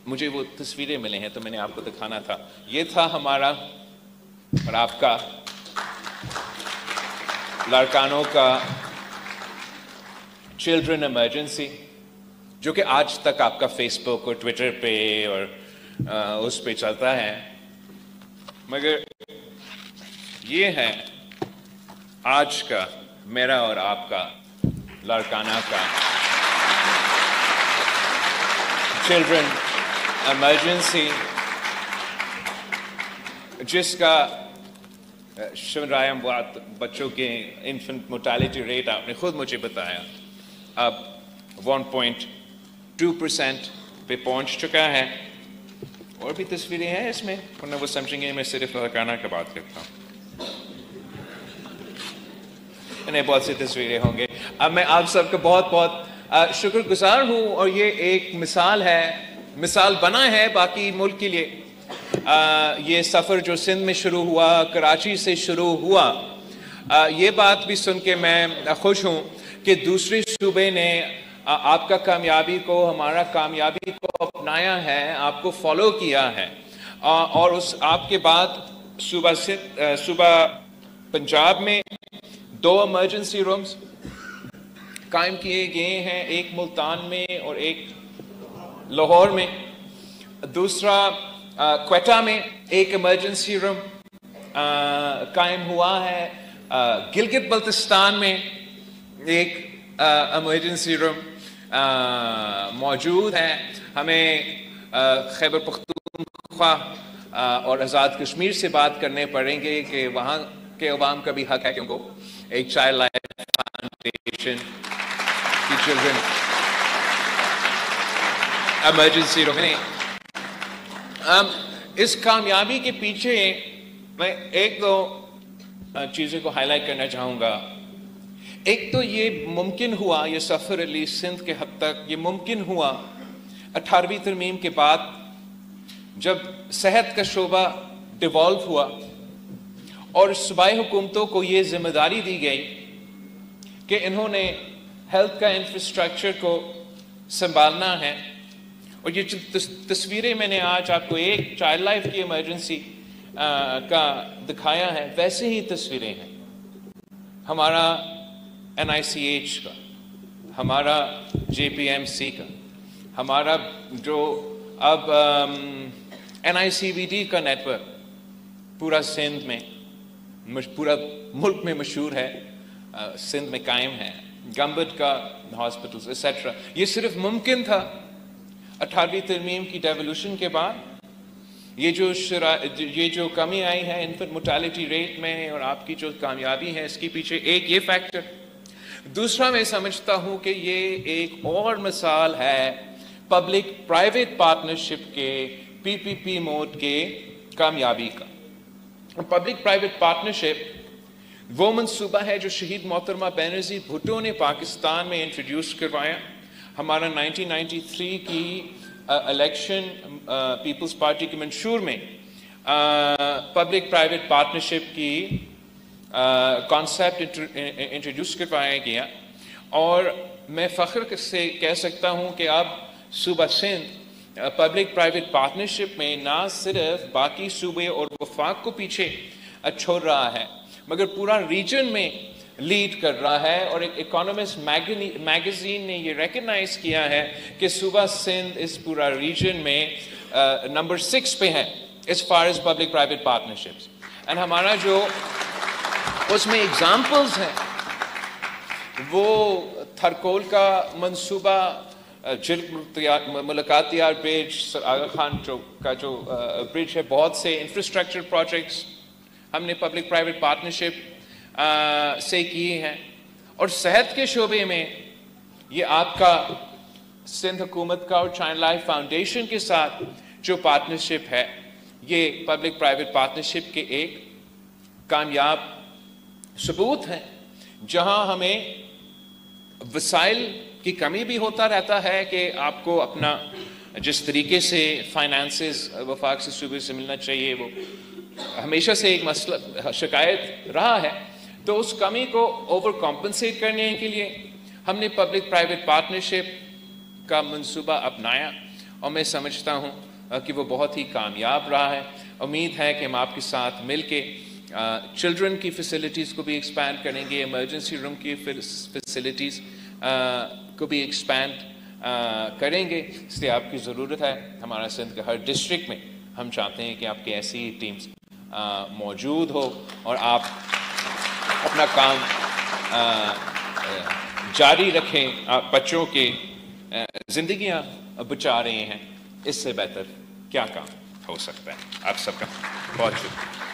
مجھے وہ تصویریں ملے ہیں تو میں نے آپ کو دکھانا تھا. یہ تھا ہمارا اور آپ کا لاڑکانوں کا چلڈرن ایمرجنسی، جو کہ آج تک آپ کا فیس بک اور ٹویٹر پہ اور اس پہ چلتا ہے. مگر یہ ہے آج کا میرا اور آپ کا لاڑکانہ کا چلڈرن ایمرجنسی، جس کا شمرائم بچوں کے انفنٹ موٹیلٹی ریٹ آپ نے خود مجھے بتایا اب 1.2% پہ پہنچ چکا ہے. اور بھی تصویریں ہیں اس میں، ورنہ وہ سمجھیں گے میں صرف لاڑکانہ کا بات کرتا ہوں. انہیں بہت سی تصویریں ہوں گے. اب میں آپ سب کا بہت بہت شکر گزار ہوں، اور یہ ایک مثال ہے، مثال بنا ہے باقی ملک کے لیے. یہ سفر جو سندھ میں شروع ہوا، کراچی سے شروع ہوا، یہ بات بھی سن کے میں خوش ہوں کہ دوسرے صوبے نے آپ کا کامیابی کو، ہمارا کامیابی کو اپنایا ہے، آپ کو فالو کیا ہے. اور اس آپ کے بعد صوبہ پنجاب میں 2 ایمرجنسی رومز قائم کیے گئے ہیں، ایک ملتان میں اور ایک لاہور میں. دوسرا کوئٹہ میں ایک ایمرجنسی روم قائم ہوا ہے. گلگت بلتستان میں ایک ایمرجنسی روم موجود ہے. ہمیں خیبر پختونخوا اور آزاد کشمیر سے بات کرنے پڑیں گے کہ وہاں کے عوام کا بھی حق ہے کہ ان کو ایک چائلڈ لائف فاؤنڈیشن کی چلڈرن ایمرجنسی روم میں. اس کامیابی کے پیچھے میں 1-2 چیزوں کو ہائی لائٹ کرنا چاہوں گا. ایک تو یہ ممکن ہوا، یہ سفر علی سندھ کے حد تک یہ ممکن ہوا 18ویں ترمیم کے بعد، جب صحت کا شعبہ ڈیوالو ہوا اور صوبائی حکومتوں کو یہ ذمہ داری دی گئی کہ انہوں نے ہیلتھ کا انفراسٹرکچر کو سنبھالنا ہے. اور یہ تصویریں میں نے آج آپ کو ایک چائلڈ لائف کی ایمرجنسی کا دکھایا ہے، ویسے ہی تصویریں ہیں ہمارا NICH کا، ہمارا JPMC کا، ہمارا جو اب NICVD کا نیٹ ورک پورا سندھ میں، پورا ملک میں مشہور ہے، سندھ میں قائم ہے، گمبٹ کا ہاسپٹلز ایٹسٹرا. یہ صرف ممکن تھا 18ویں ترمیم کی ڈیولوشن کے بعد. یہ جو کمی آئی ہے انفنٹ موٹیلٹی ریٹ میں اور آپ کی جو کامیابی ہے، اس کے پیچھے ایک یہ فیکٹر. دوسرا میں سمجھتا ہوں کہ یہ ایک اور مثال ہے پبلک پرائیویٹ پارٹنرشپ کے PPP موڈ کے کامیابی کا. پبلک پرائیویٹ پارٹنرشپ وہ منصوبہ ہے جو شہید محترمہ بینظیر بھٹو نے پاکستان میں انٹروڈیوس کروایا. ہمارا 1993 کی الیکشن پیپلز پارٹی کے منشور میں پبلک پرائیویٹ پارٹنرشپ کی کانسیپٹ انٹروڈیوس کروایا گیا. اور میں فخر سے کہہ سکتا ہوں کہ اب صوبہ سندھ پبلک پرائیویٹ پارٹنرشپ میں نہ صرف باقی صوبے اور وفاق کو پیچھے چھوڑ رہا ہے، مگر پورا ریجن میں لیڈ کر رہا ہے. اور ایک اکانومسٹ میگزین نے یہ ریکگنائز کیا ہے کہ صوبہ سندھ اس پورا ریجن میں نمبر 6 پہ ہے as far as public private partnerships. And ہمارا جو اس میں اگزامپلز ہیں وہ تھرکول کا منصوبہ، ملاقات یار برج، سر آغا خان کا جو برج ہے، بہت سے انفراسٹرکچر پروجیکٹس ہم نے پبلک پرائیویٹ پارٹنرشپ سے کیے ہیں. اور صحت کے شعبے میں یہ آپ کا سندھ حکومت کا اور چائلڈ لائف فاؤنڈیشن کے ساتھ جو پارٹنرشپ ہے، یہ پبلک پرائیویٹ پارٹنرشپ کے ایک کامیاب ثبوت ہیں. جہاں ہمیں وسائل کی کمی بھی ہوتا رہتا ہے کہ آپ کو اپنا جس طریقے سے فائنانسز وفاق سے صوبے سے ملنا چاہیے، وہ ہمیشہ سے ایک مسئلہ شکایت رہا ہے. تو اس کمی کو اوور کمپنسیٹ کرنے کے لیے ہم نے پبلک پرائیویٹ پارٹنرشپ کا منصوبہ اپنایا. اور میں سمجھتا ہوں کہ وہ بہت ہی کامیاب رہا ہے. امید ہے کہ ہم آپ کے ساتھ مل کے چلڈرن کی فیسلٹیز کو بھی ایکسپینڈ کریں گے, ایمرجنسی روم کی فیسلٹیز کو بھی ایکسپینڈ کریں گے. اس لیے آپ کی ضرورت ہے. ہمارا سندھ کے ہر ڈسٹرکٹ میں ہم چاہتے ہیں کہ آپ کی ایسی ٹیمز موجود ہو اور آپ اپنا کام جاری رکھیں. آپ بچوں کے زندگیاں بچا رہے ہیں, اس سے بہتر کیا کام ہو سکتا ہے. آپ سب کا بہت شکریہ.